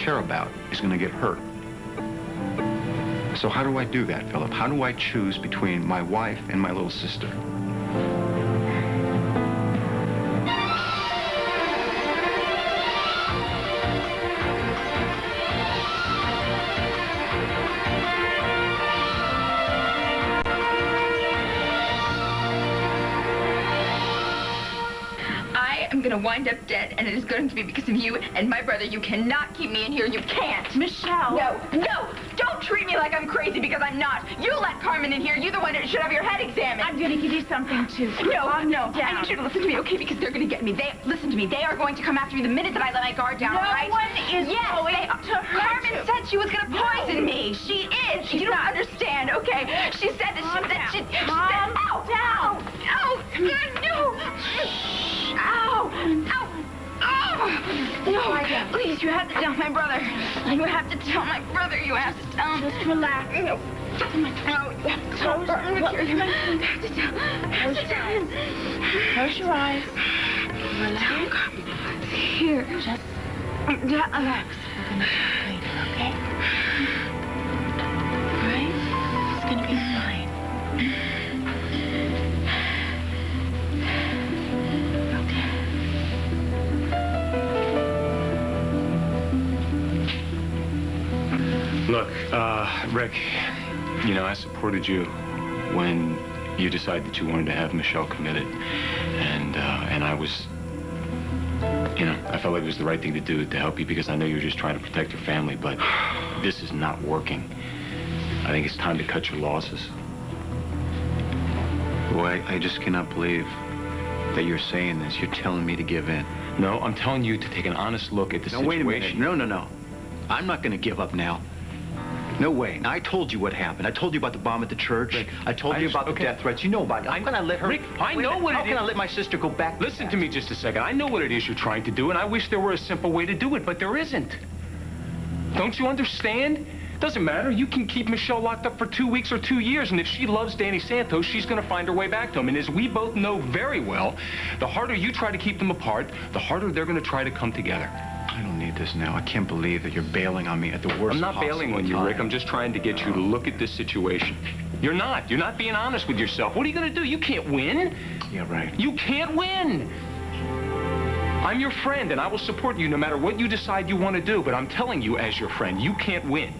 care about is going to get hurt. So how do I do that, Philip? How do I choose between my wife and my little sister? I'm gonna wind up dead, and it is going to be because of you and my brother. You cannot keep me in here. You can't. Michelle. No. Don't treat me like I'm crazy, because I'm not. You let Carmen in here. You're the one that should have your head examined. I'm gonna give you something, too. No. I need you to listen to me, okay? Because they're gonna get me. Listen to me. They are going to come after me the minute that I let my guard down, all right? No one is going to hurt Carmen you. said she was gonna poison me. She is. You don't understand, okay? She said that Calm down. she said, Calm down. Ow! No! Ow! Ow! Oh! No, please, you have to tell my brother. You have to tell my brother. You have to tell him. Just relax. No. No, you have to tell him. You have to tell him. Close your eyes. Relax. Here. Just relax. We're gonna talk later, okay? All right? It's gonna be fine. Look, Rick, you know, I supported you when you decided that you wanted to have Michelle committed. And I was, you know, I felt like it was the right thing to do to help you, because I know you were just trying to protect your family, but this is not working. I think it's time to cut your losses. Boy, I just cannot believe that you're saying this. You're telling me to give in. No, I'm telling you to take an honest look at the situation. Wait a minute. No. I'm not going to give up now. No way. Now, I told you what happened. I told you about the bomb at the church. Rick, I told you about the death threats. You know about it. How can I let her... Rick, I know what it is. How can I let my sister go back? Listen to me just a second. I know what it is you're trying to do, and I wish there were a simple way to do it, but there isn't. Don't you understand? Doesn't matter. You can keep Michelle locked up for 2 weeks or 2 years, and if she loves Danny Santos, she's going to find her way back to him. And as we both know very well, the harder you try to keep them apart, the harder they're going to try to come together. I don't need this now. I can't believe that you're bailing on me at the worst I'm not possible bailing on you, time. Rick. I'm just trying to get you to look at this situation. You're not. You're not being honest with yourself. What are you going to do? You can't win. Yeah, right. You can't win. I'm your friend, and I will support you no matter what you decide you want to do, but I'm telling you as your friend, you can't win.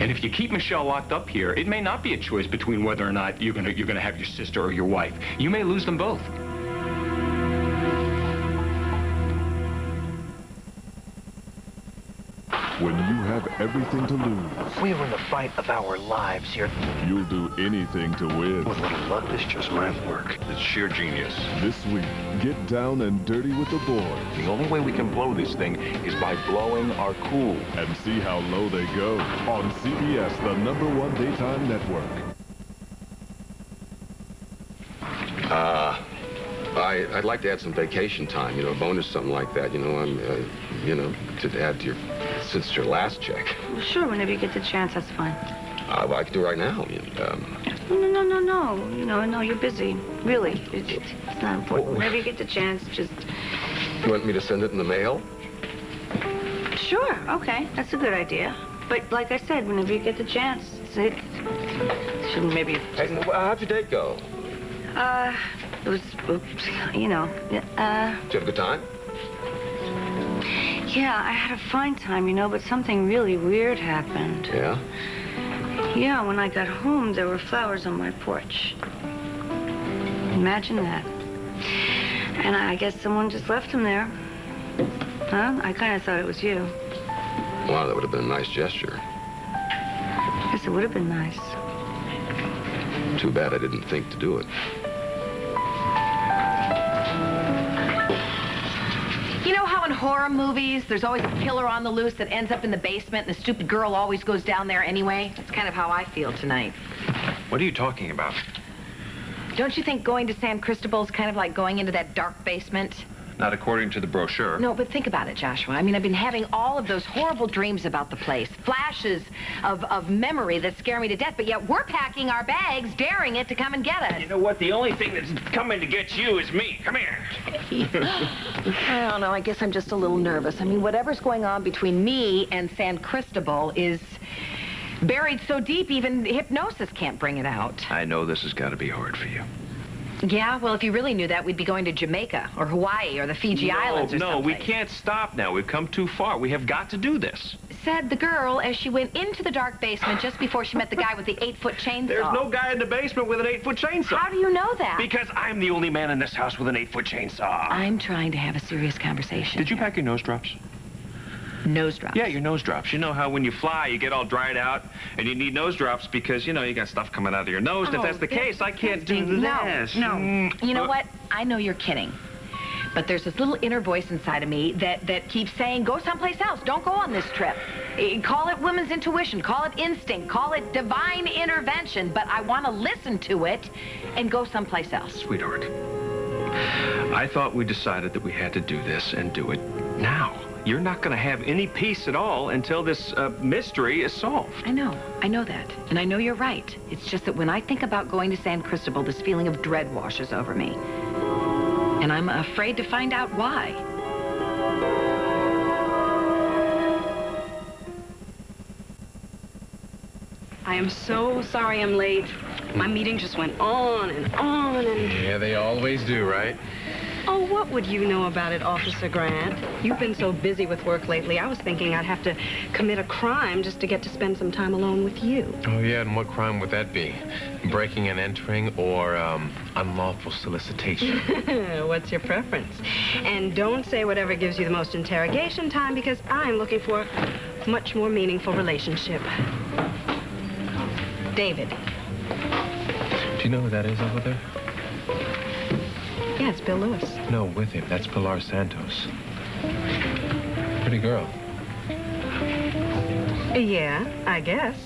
And if you keep Michelle locked up here, it may not be a choice between whether or not you're gonna have your sister or your wife. You may lose them both. When you have everything to lose, We are in the fight of our lives here. you'll do anything to win. With a little luck, this just might work. It's sheer genius. This week, get down and dirty with the boys The only way we can blow this thing is by blowing our cool. and see how low they go on CBS, the #1 daytime network. I'd like to add some vacation time, you know, a bonus, something like that. You know, to add to since your last check. Well, sure, whenever you get the chance, that's fine. Well, I can do it right now. No. No, you're busy. Really, it's not important. Whenever you get the chance, just... You want me to send it in the mail? Sure, okay, that's a good idea. But like I said, whenever you get the chance, it shouldn't maybe... Hey, how'd your date go? It was, you know, Did you have a good time? yeah, I had a fine time, you know, but something really weird happened. Yeah? Yeah, when I got home, there were flowers on my porch. Imagine that. And I guess someone just left them there. Huh? I kind of thought it was you. Wow, that would have been a nice gesture. Guess it would have been nice. Too bad I didn't think to do it. You know how in horror movies, there's always a killer on the loose that ends up in the basement and the stupid girl always goes down there anyway? That's kind of how I feel tonight. What are you talking about? Don't you think going to San Cristobal's kind of like going into that dark basement? Not according to the brochure. No, but think about it, Joshua. I mean, I've been having all of those horrible dreams about the place, flashes of memory that scare me to death, but yet we're packing our bags, daring it to come and get us. You know what? The only thing that's coming to get you is me. Come here. I don't know. I guess I'm just a little nervous. I mean, whatever's going on between me and San Cristobal is buried so deep, even hypnosis can't bring it out. I know this has got to be hard for you. Yeah, well, if you really knew that, we'd be going to Jamaica or Hawaii or the Fiji Islands or No, someplace. we can't stop now. We've come too far. We have got to do this. Said the girl as she went into the dark basement just before she met the guy with the 8-foot chainsaw. There's no guy in the basement with an 8-foot chainsaw. How do you know that? Because I'm the only man in this house with an 8-foot chainsaw. I'm trying to have a serious conversation. Did you pack your nose drops? Nose drops? Yeah, your nose drops. You know how when you fly, you get all dried out, and you need nose drops because, you know, you got stuff coming out of your nose. And if that's the case, I can't do this. No. You know what? I know you're kidding. But there's this little inner voice inside of me that keeps saying, go someplace else. Don't go on this trip. Call it women's intuition. Call it instinct. Call it divine intervention. But I want to listen to it and go someplace else. Sweetheart, I thought we decided that we had to do this and do it now. You're not going to have any peace at all until this mystery is solved. I know that. And I know you're right. It's just that when I think about going to San Cristobal, this feeling of dread washes over me. And I'm afraid to find out why. I am so sorry I'm late. My meeting just went on and on and... Yeah, they always do, right? Oh, what would you know about it, Officer Grant? You've been so busy with work lately, I was thinking I'd have to commit a crime just to get to spend some time alone with you. Oh, yeah, and what crime would that be? Breaking and entering or unlawful solicitation? What's your preference? And don't say whatever gives you the most interrogation time, because I'm looking for a much more meaningful relationship. David. Do you know who that is over there? Yeah, it's Bill Lewis. No, with him. That's Pilar Santos. Pretty girl. Yeah, I guess.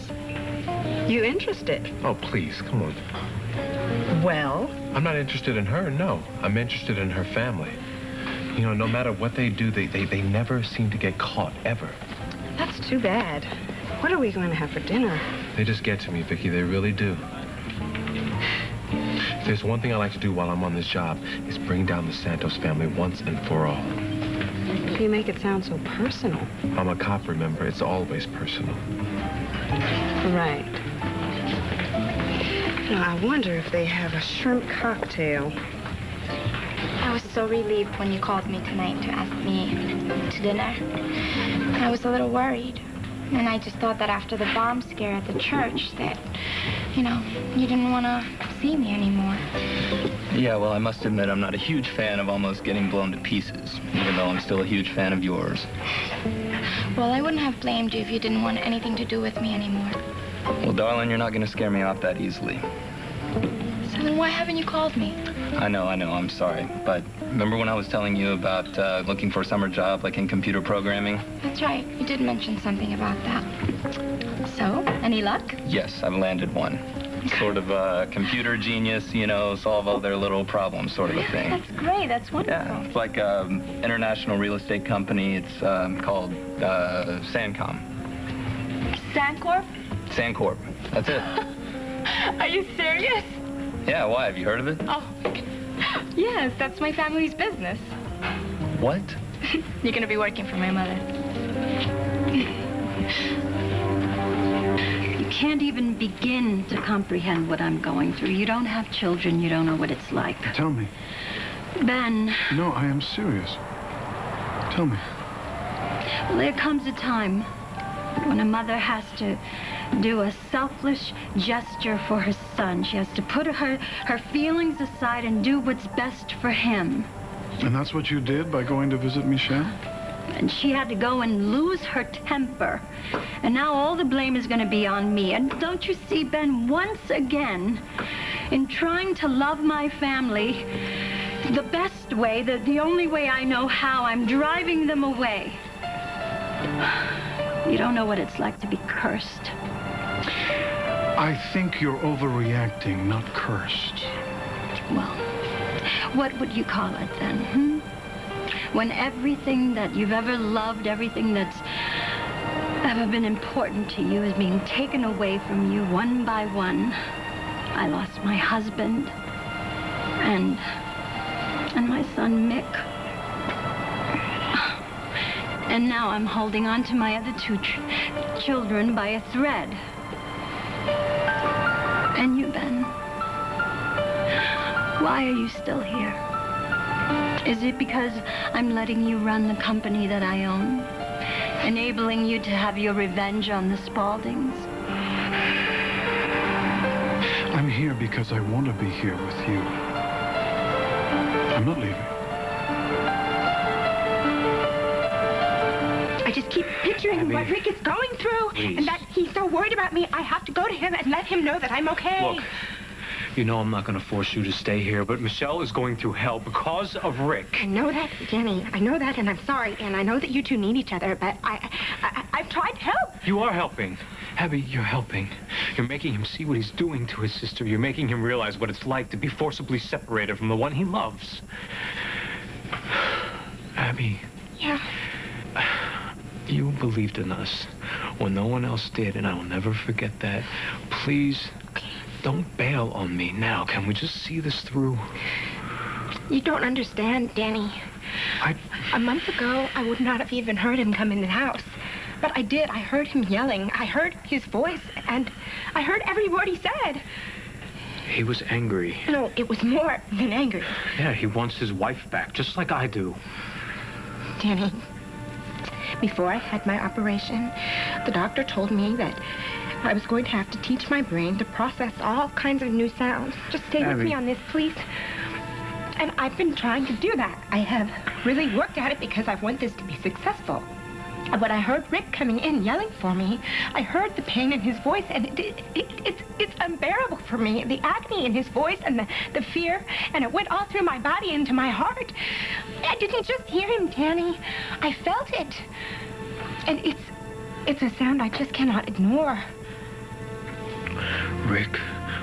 You interested? Oh, please, come on. Well? I'm not interested in her, no. I'm interested in her family. You know, no matter what they do, they never seem to get caught, ever. That's too bad. What are we going to have for dinner? They just get to me, Vicky. They really do. If there's one thing I like to do while I'm on this job, is bring down the Santos family once and for all. You make it sound so personal. I'm a cop, remember? It's always personal. Right. Now, I wonder if they have a shrimp cocktail. I was so relieved when you called me tonight to ask me to dinner. I was a little worried. And I just thought that after the bomb scare at the church that, you know, you didn't want to see me anymore. Yeah, well, I must admit I'm not a huge fan of almost getting blown to pieces, even though I'm still a huge fan of yours. Well, I wouldn't have blamed you if you didn't want anything to do with me anymore. Well, darling, you're not going to scare me off that easily. So then why haven't you called me? I know, I'm sorry. But remember when I was telling you about looking for a summer job, like in computer programming? That's right. You did mention something about that. So, any luck? Yes, I've landed one. Sort of a computer genius, you know, solve all their little problems sort of a thing. That's great. That's wonderful. Yeah, it's like an international real estate company. It's called Sancom. Sandcorp? Sandcorp. That's it. Are you serious? Yeah, why? Have you heard of it? Oh, yes. That's my family's business. What? You're going to be working for my mother. You can't even begin to comprehend what I'm going through. You don't have children. You don't know what it's like. Tell me. Ben. No, I am serious. Tell me. Well, there comes a time when a mother has to do a selfless gesture for her son. She has to put her feelings aside and do what's best for him. And that's what you did by going to visit Michelle? And she had to go and lose her temper. And now all the blame is going to be on me. And don't you see, Ben, once again, in trying to love my family, the best way, the only way I know how, I'm driving them away. You don't know what it's like to be cursed. I think you're overreacting, not cursed. Well, what would you call it then, When everything that you've ever loved, everything that's ever been important to you is being taken away from you one by one. I lost my husband and my son, Mick. And now I'm holding on to my other two children by a thread. And you, Ben, why are you still here? Is it because I'm letting you run the company that I own? Enabling you to have your revenge on the Spauldings? I'm here because I want to be here with you. I'm not leaving. I just keep picturing Abby. what Rick is going through, Please. and that he's so worried about me. I have to go to him and let him know that I'm okay. Look, you know I'm not going to force you to stay here, but Michelle is going through hell because of Rick. I know that, Danny. I know that, and I'm sorry. And I know that you two need each other, but I've tried to help. You are helping. Abby, you're helping. You're making him see what he's doing to his sister. You're making him realize what it's like to be forcibly separated from the one he loves. Abby. Yeah. You believed in us when no one else did, and I will never forget that. Please, don't bail on me now. Can we just see this through? You don't understand, Danny. A month ago, I would not have even heard him come in the house. But I did. I heard him yelling. I heard his voice, and I heard every word he said. He was angry. No, it was more than angry. Yeah, he wants his wife back, just like I do. Danny, before I had my operation, the doctor told me that I was going to have to teach my brain to process all kinds of new sounds. Just stay with me on this, please. And I've been trying to do that. I have really worked at it because I want this to be successful. When I heard Rick coming in yelling for me, I heard the pain in his voice, and it's unbearable for me. The agony in his voice and the fear, and it went all through my body into my heart. I didn't just hear him, Danny. I felt it. And it's a sound I just cannot ignore. Rick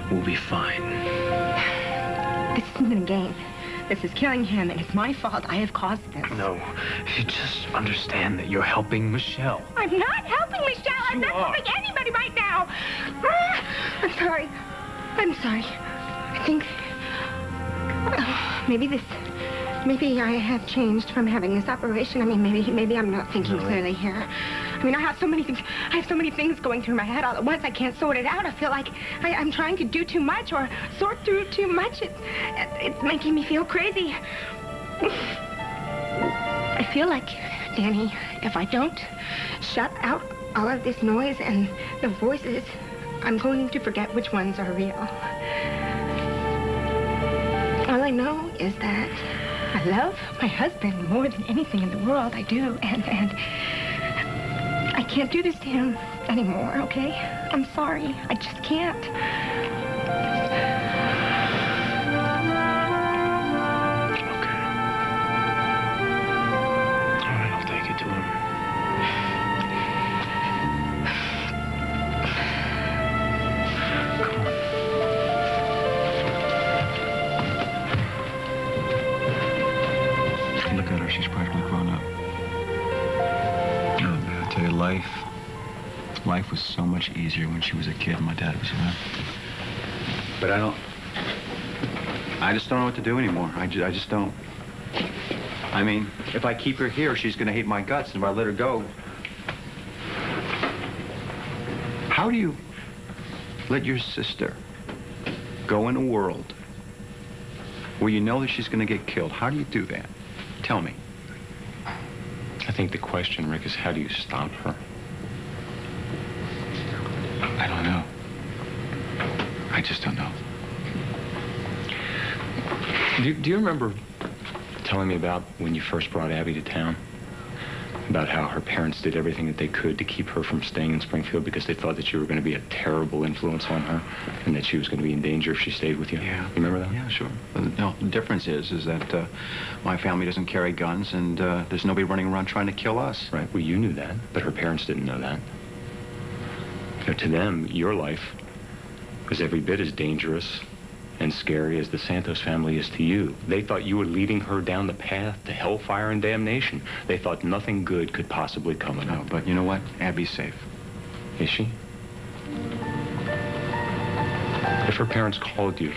will be fine. This isn't a game. This is killing him, and it's my fault. I have caused this. No, you just understand that you're helping Michelle. I'm not helping Michelle. I'm not helping anybody right now. I'm sorry. I'm sorry. I think maybe I have changed from having this operation. I mean, maybe I'm not thinking clearly here. I mean, I have so many things going through my head all at once. I can't sort it out. I feel like I'm trying to do too much or sort through too much. It's making me feel crazy. I feel like, Danny, if I don't shut out all of this noise and the voices, I'm going to forget which ones are real. All I know is that I love my husband more than anything in the world. I do, and I can't do this to him anymore, okay? I'm sorry. I just can't. All right, I'll take you to him. Come on. Look at her. She's practically grown up. I tell you, life was so much easier when she was a kid and my dad was around. But I just don't know what to do anymore. I just don't. I mean, if I keep her here, she's going to hate my guts, and if I let her go... How do you let your sister go in a world where you know that she's going to get killed? How do you do that? Tell me. I think the question, Rick, is how do you stop her? I don't know. I just don't know. Do you remember telling me about when you first brought Abby to town? About how her parents did everything that they could to keep her from staying in Springfield because they thought that you were going to be a terrible influence on her and that she was going to be in danger if she stayed with you? Yeah. You remember that? Yeah, sure. No, the difference is that my family doesn't carry guns and there's nobody running around trying to kill us. Right. Well, you knew that, but her parents didn't know that. You know, to them, your life was every bit as dangerous and scary as the Santos family is to you. They thought you were leading her down the path to hellfire and damnation. They thought nothing good could possibly come of it. No, but you know what? Abby's safe. Is she? If her parents called you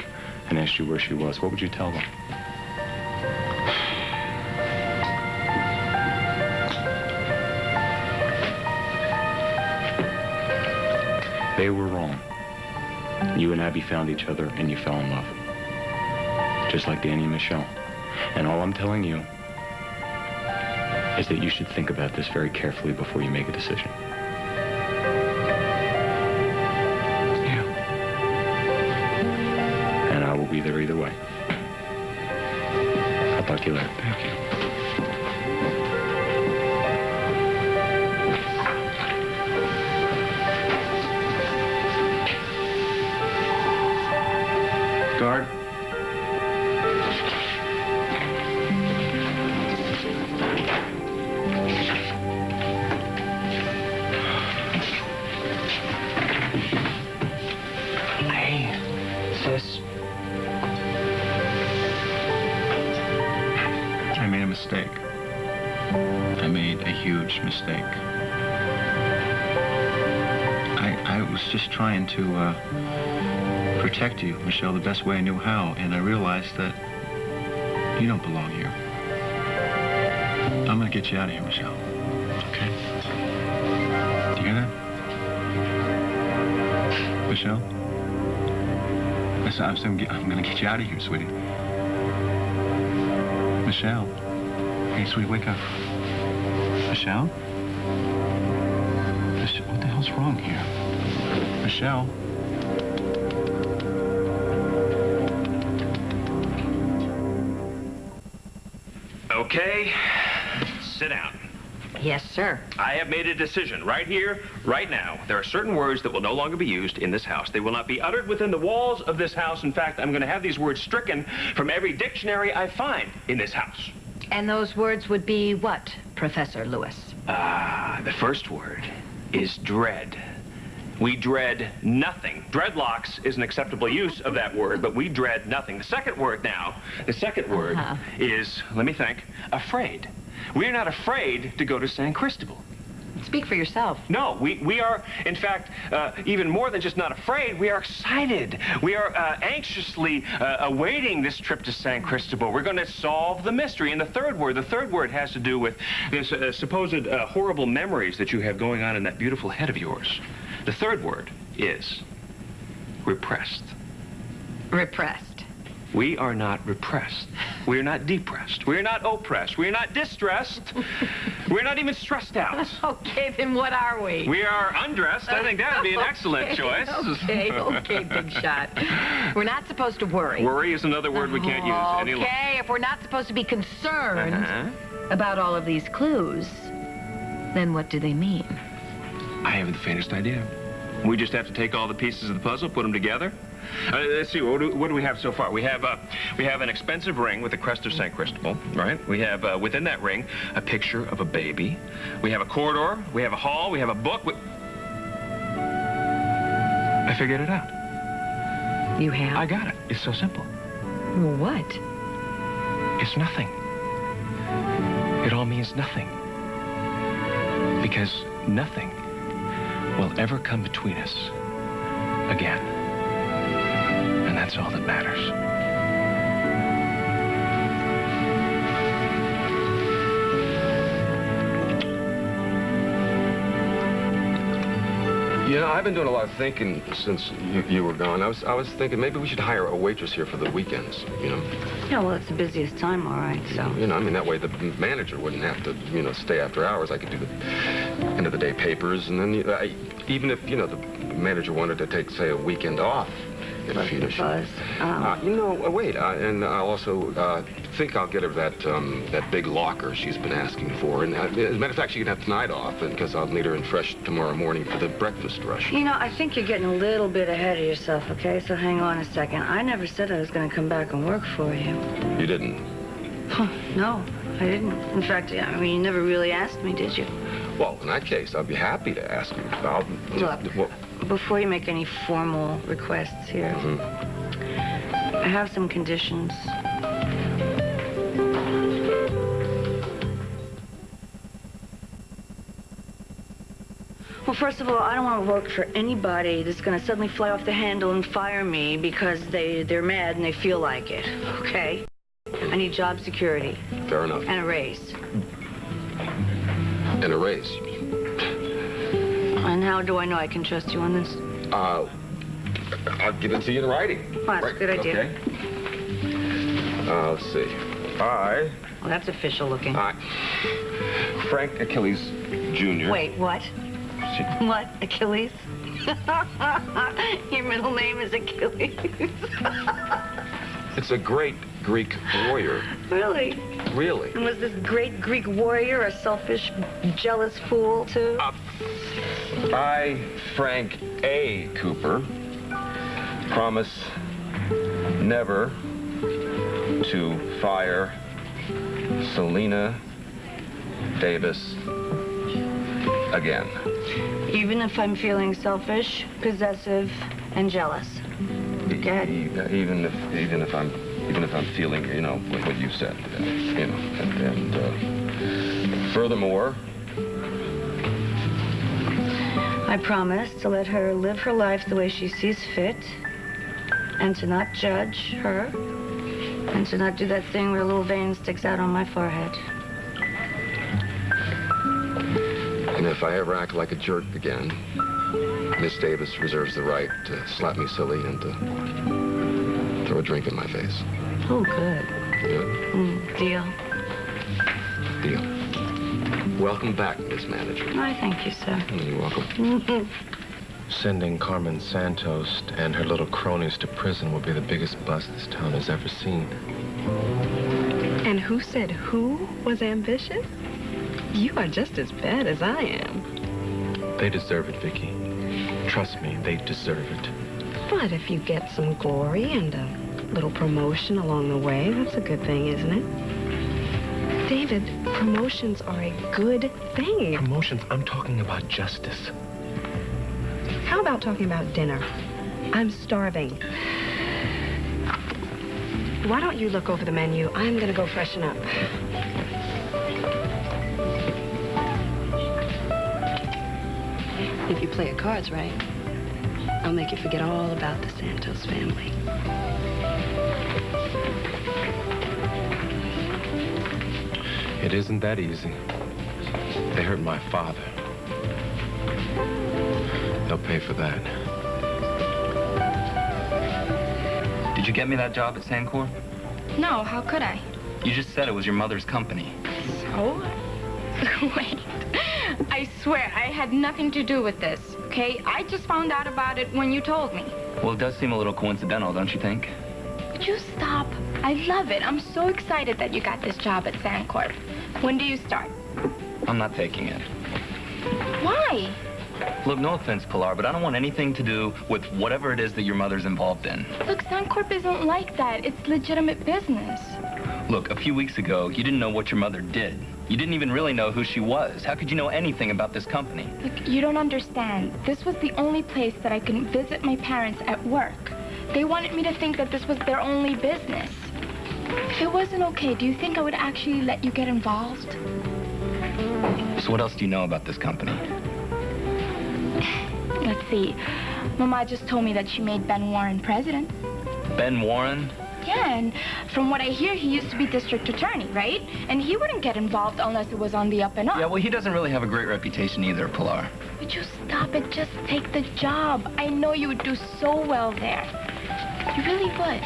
and asked you where she was, what would you tell them? They were wrong. You and Abby found each other and you fell in love. Just like Danny and Michelle. And all I'm telling you is that you should think about this very carefully before you make a decision. Yeah. And I will be there either way. I'll talk to you later. Thank you. Guard. Hey, sis. I made a mistake. I made a huge mistake. I was just trying to protect you, Michelle, the best way I knew how, and I realized that you don't belong here. I'm gonna get you out of here, Michelle. Okay? Do you hear that? Michelle? I'm gonna get you out of here, sweetie. Michelle? Hey, sweetie, wake up. Michelle? What the hell's wrong here? Michelle? Okay, sit down. Yes, sir. I have made a decision right here, right now. There are certain words that will no longer be used in this house. They will not be uttered within the walls of this house. In fact, I'm going to have these words stricken from every dictionary I find in this house. And those words would be what, Professor Lewis? The first word is dread. We dread nothing. Dreadlocks is an acceptable use of that word, but we dread nothing. The second word is, let me think, afraid. We are not afraid to go to San Cristobal. Speak for yourself. No, we are, in fact, even more than just not afraid, we are excited. We are anxiously awaiting this trip to San Cristobal. We're going to solve the mystery. And the third word has to do with this supposed horrible memories that you have going on in that beautiful head of yours. The third word is repressed. Repressed. We are not repressed. We are not depressed. We are not oppressed. We are not distressed. We're not even stressed out. Okay, then what are we? We are undressed. I think that would be an excellent choice. Okay, big shot. We're not supposed to worry. Worry is another word we can't use any longer. Okay, if we're not supposed to be concerned about all of these clues, then what do they mean? I haven't the faintest idea. We just have to take all the pieces of the puzzle, put them together. Let's see, what do we have so far? We have an expensive ring with the crest of San Cristobal, right? We have, within that ring, a picture of a baby. We have a corridor, we have a hall, we have a book. I figured it out. You have? I got it. It's so simple. What? It's nothing. It all means nothing. Because nothing will ever come between us again. And that's all that matters. You know, I've been doing a lot of thinking since you were gone. I was thinking maybe we should hire a waitress here for the weekends, you know. Yeah, well, it's the busiest time, all right, so. You know, I mean, that way the manager wouldn't have to, you know, stay after hours. I could do the end of the day papers, and then even if, you know, the manager wanted to take, say, a weekend off, you know, you know, wait, and I'll also think I'll get her that big locker she's been asking for. And as a matter of fact, she can have tonight off, because I'll need her in fresh tomorrow morning for the breakfast rush. You know, I think you're getting a little bit ahead of yourself, okay? So hang on a second. I never said I was going to come back and work for you. You didn't? Huh, no, I didn't. In fact, I mean, you never really asked me, did you? Well, in that case, I'd be happy to ask you. Look, before you make any formal requests here, I have some conditions. Well, first of all, I don't want to work for anybody that's going to suddenly fly off the handle and fire me because they're mad and they feel like it, okay? I need job security. Fair enough. And a raise. And a raise. And how do I know I can trust you on this? I'll give it to you in writing. Well, that's a good idea. Okay. Let's see. Well, that's official looking. Frank Achilles Jr. Wait, what? What? Achilles? Your middle name is Achilles. It's a great Greek warrior. Really? Really? And was this great Greek warrior a selfish, jealous fool, too? I, Frank A. Cooper, promise never to fire Selena Davis again. Even if I'm feeling selfish, possessive, and jealous. Go ahead. Even if I'm feeling, you know, what you said, you know, and furthermore, I promise to let her live her life the way she sees fit, and to not judge her, and to not do that thing where a little vein sticks out on my forehead. and if I ever act like a jerk again, Miss Davis reserves the right to slap me silly and to throw a drink in my face. Oh, good. Good? Deal. Deal. Welcome back, Miss Manager. I thank you, sir. You're welcome. Sending Carmen Santos and her little cronies to prison will be the biggest bust this town has ever seen. And who said who was ambitious? You are just as bad as I am. They deserve it, Vicky. Trust me, they deserve it. But if you get some glory and a little promotion along the way, that's a good thing, isn't it? David, promotions are a good thing. Promotions? I'm talking about justice. How about talking about dinner? I'm starving. Why don't you look over the menu? I'm gonna go freshen up. If you play your cards right, I'll make you forget all about the Santos family. It isn't that easy. They hurt my father. They'll pay for that. Did you get me that job at Sancor? No, how could I? You just said it was your mother's company. So? Wait. I swear, I had nothing to do with this, okay? I just found out about it when you told me. Well, it does seem a little coincidental, don't you think? Would you stop? I love it. I'm so excited that you got this job at Sancor. When do you start? I'm not taking it. Why? Look, no offense, Pilar, but I don't want anything to do with whatever it is that your mother's involved in. Look, Sancor isn't like that. It's legitimate business. Look, a few weeks ago, you didn't know what your mother did. You didn't even really know who she was. How could you know anything about this company? Look, you don't understand. This was the only place that I can visit my parents at work. They wanted me to think that this was their only business. If it wasn't okay, do you think I would actually let you get involved? So what else do you know about this company? Let's see. Mama just told me that she made Ben Warren president. Ben Warren? Yeah, and from what I hear, he used to be district attorney, right? And he wouldn't get involved unless it was on the up and up. Yeah, well, he doesn't really have a great reputation either, Pilar. Would you stop it? Just take the job. I know you would do so well there. You really would.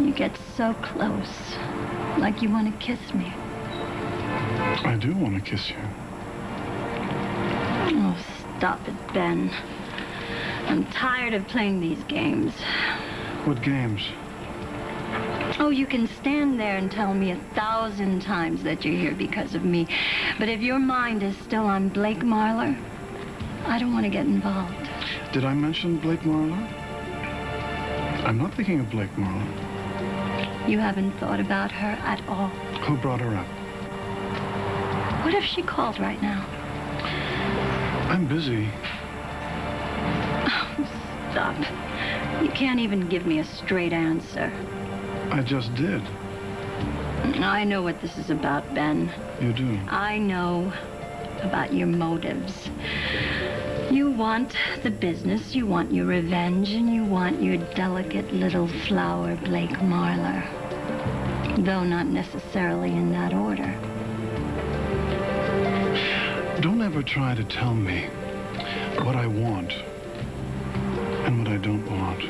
You get so close, like you want to kiss me. I do want to kiss you. Oh, stop it, Ben. I'm tired of playing these games. What games? Oh, you can stand there and tell me 1,000 times that you're here because of me. But if your mind is still on Blake Marler, I don't want to get involved. Did I mention Blake Marler? I'm not thinking of Blake Marler. You haven't thought about her at all. Who brought her up? What if she called right now? I'm busy. Oh, Stop. You can't even give me a straight answer. I just did. I know what this is about, Ben. You do? I know about your motives. You want the business, you want your revenge, and you want your delicate little flower, Blake Marler. Though not necessarily in that order. Don't ever try to tell me what I want and what I don't want.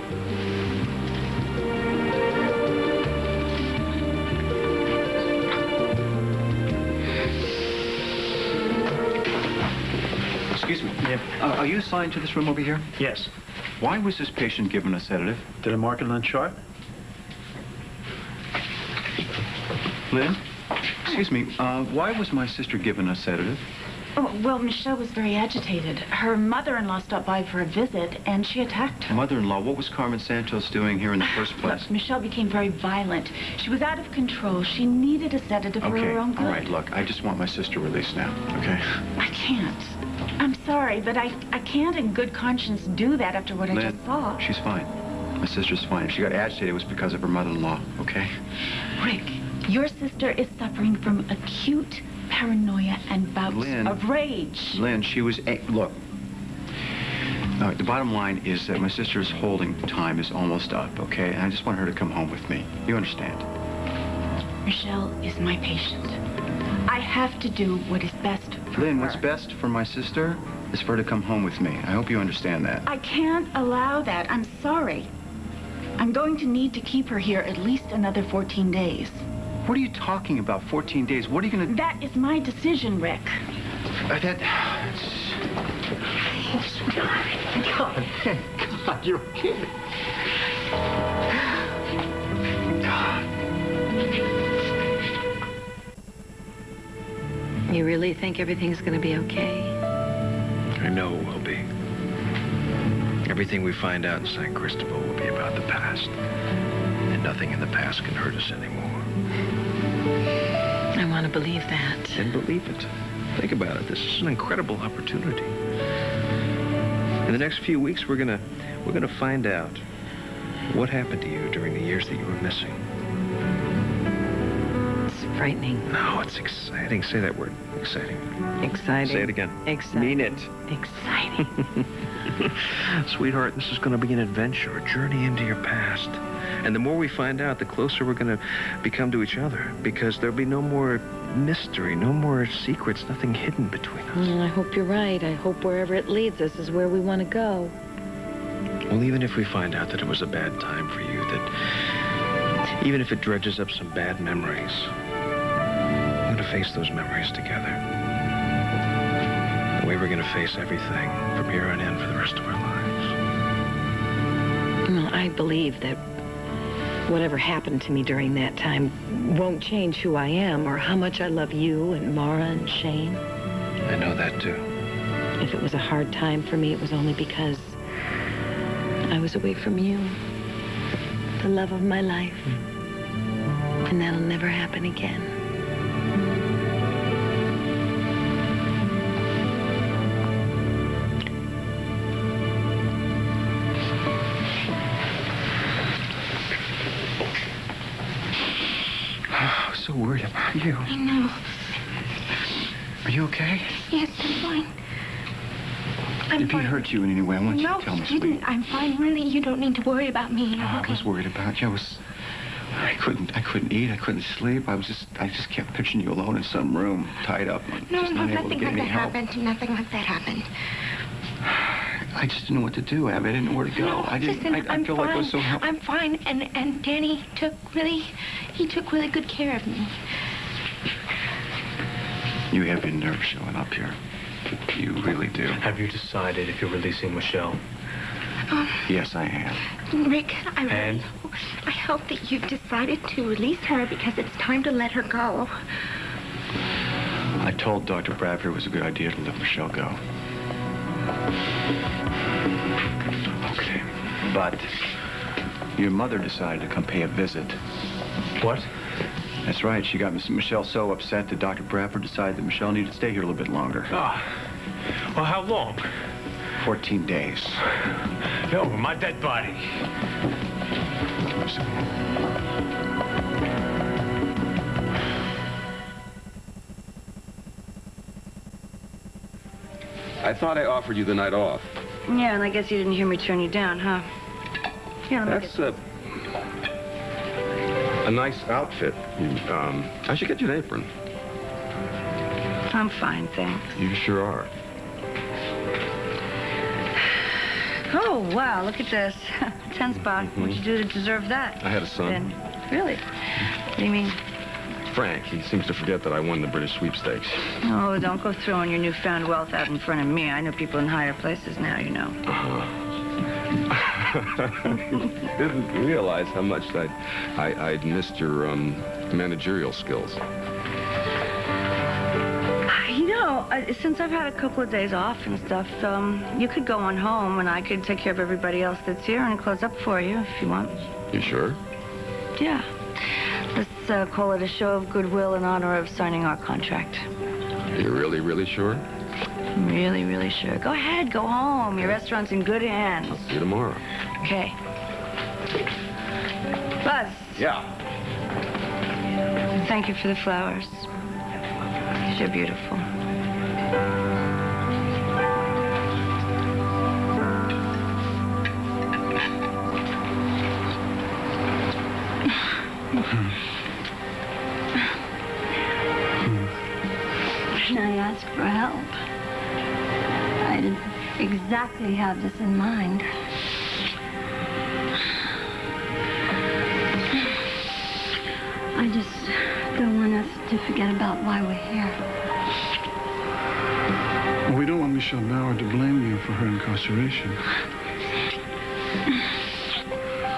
Excuse me. Yeah. Are you assigned to this room over here? Yes. Why was this patient given a sedative? Did I mark it on the chart? Lynn? Excuse me. Why was my sister given a sedative? Oh, well, Michelle was very agitated. Her mother-in-law stopped by for a visit, and she attacked her. Mother-in-law, what was Carmen Santos doing here in the first place? Look, Michelle became very violent. She was out of control. She needed a sedative for her own good. All right, look, I just want my sister released now, okay? I can't. I'm sorry, but I can't in good conscience do that after what I Lynn, just saw. she's fine. My sister's fine. If she got agitated, it was because of her mother-in-law, okay? Rick, your sister is suffering from acute paranoia and bouts of rage. Lynn, she was... Look. The bottom line is that my sister's holding time is almost up, okay? And I just want her to come home with me. You understand? Michelle is my patient. I have to do what is best for Lynn, her. what's best for my sister is for her to come home with me. I hope you understand that. I can't allow that. I'm sorry. I'm going to need to keep her here at least another 14 days. What are you talking about? 14 days? What are you going to... That is my decision, Rick. God, you're kidding. God. You really think everything's going to be okay? I know it will be. Everything we find out in San Cristobal will be about the past. And nothing in the past can hurt us anymore. I want to believe that. And believe it. Think about it. This is an incredible opportunity. In the next few weeks, we're gonna find out what happened to you during the years that you were missing. It's frightening. No, it's exciting. Say that word. Exciting. Exciting. Say it again. Exciting. Mean it. Exciting. Sweetheart, this is going to be an adventure, a journey into your past. And the more we find out, the closer we're going to become to each other, because there'll be no more mystery, no more secrets, nothing hidden between us. I hope you're right. I hope wherever it leads us is where we want to go. Well, even if we find out that it was a bad time for you, that even if it dredges up some bad memories, we're going to face those memories together. The way we're going to face everything from here on in for the rest of our lives. Well, I believe that whatever happened to me during that time won't change who I am or how much I love you and Mara and Shane. I know that, too. If it was a hard time for me, it was only because I was away from you, the love of my life. And that'll never happen again. I'm so worried about you. I know. Are you okay? Yes, I'm fine. Did Pete hurt you in any way? I want you No, to tell me, he didn't. sweet. I'm fine, really. You don't need to worry about me. I'm I okay. was worried about you. I couldn't eat. I couldn't sleep. I just kept picturing you alone in some room, tied up, No, just no, not able to nothing get like any that help. happened. Nothing like that happened. I just didn't know what to do, Abby. I didn't know where to go. No, I didn't. listen, I feel like I was so helpless. I'm fine, and Danny took really good care of me. You have your nerve showing up here. You really do. Have you decided if you're releasing Michelle? Yes, I have. Rick, I hope that you've decided to release her because it's time to let her go. I told Dr. Bradford it was a good idea to let Michelle go. Okay. But your mother decided to come pay a visit. What? That's right. She got Michelle so upset that Dr. Bradford decided that Michelle needed to stay here a little bit longer. Well, how long? 14 days. No, my dead body. I thought I offered you the night off. Yeah, and I guess you didn't hear me turn you down, huh? Yeah, let me That's a nice outfit. I should get you an apron. I'm fine, thanks. You sure are. Oh, wow, look at this. 10 spot. What'd you do to deserve that? I had a son. Ben? Really? What do you mean? Frank, he seems to forget that I won the British sweepstakes. Oh, don't go throwing your newfound wealth out in front of me. I know people in higher places now, you know. Didn't realize how much I'd missed your managerial skills. You know, since I've had a couple of days off and stuff, you could go on home and I could take care of everybody else that's here and close up for you if you want. You sure? Yeah. Let's call it a show of goodwill in honor of signing our contract. Are you really, really sure? I'm really, really sure. Go ahead, go home. Your restaurant's in good hands. I'll see you tomorrow. Okay. Buzz. Yeah. Thank you for the flowers. You're beautiful. When I asked for help, I didn't exactly have this in mind. I just don't want us to forget about why we're here. Well, we don't want Michelle Bauer to blame you for her incarceration.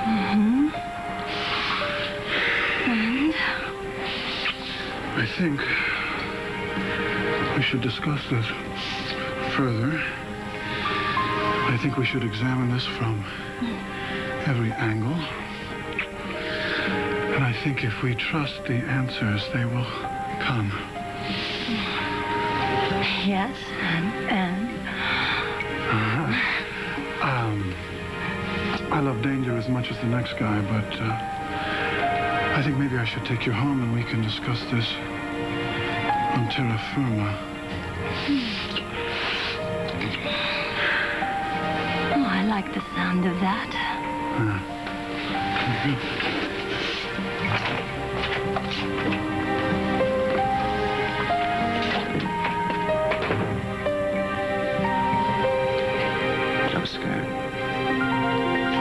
Mm-hmm. And? I think we should discuss this further. I think we should examine this from every angle. And I think if we trust the answers, they will come. Yes, and? I love danger as much as the next guy, but I think maybe I should take you home and we can discuss this on terra firma. Oh, I like the sound of that.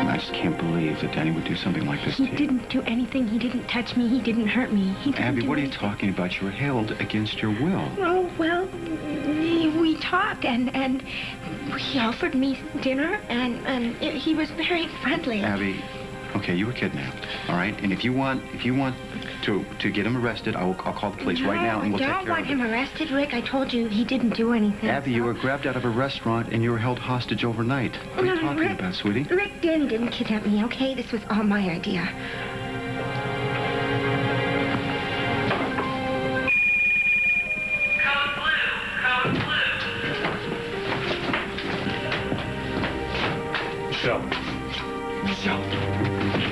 I just can't believe that Danny would do something like this to He you. didn't do anything. He didn't touch me. He didn't hurt me. He didn't Abby, do what are you anything. talking about? You were held against your will. Oh, well, we talked, and he offered me dinner, and he was very friendly. Abby, okay, you were kidnapped, all right? And if you want to get him arrested, I'll call the police right now, and we'll take I care don't want of him it. arrested, Rick. I told you he didn't do anything. Abby, you were grabbed out of a restaurant, and you were held hostage overnight. What are you talking Rick, about, sweetie? Rick didn't kidnap me, okay? This was all my idea. Michelle. Michelle.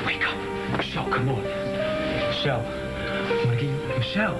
Wake up. Michelle, come on. Michelle. I'm gonna get you. Michelle.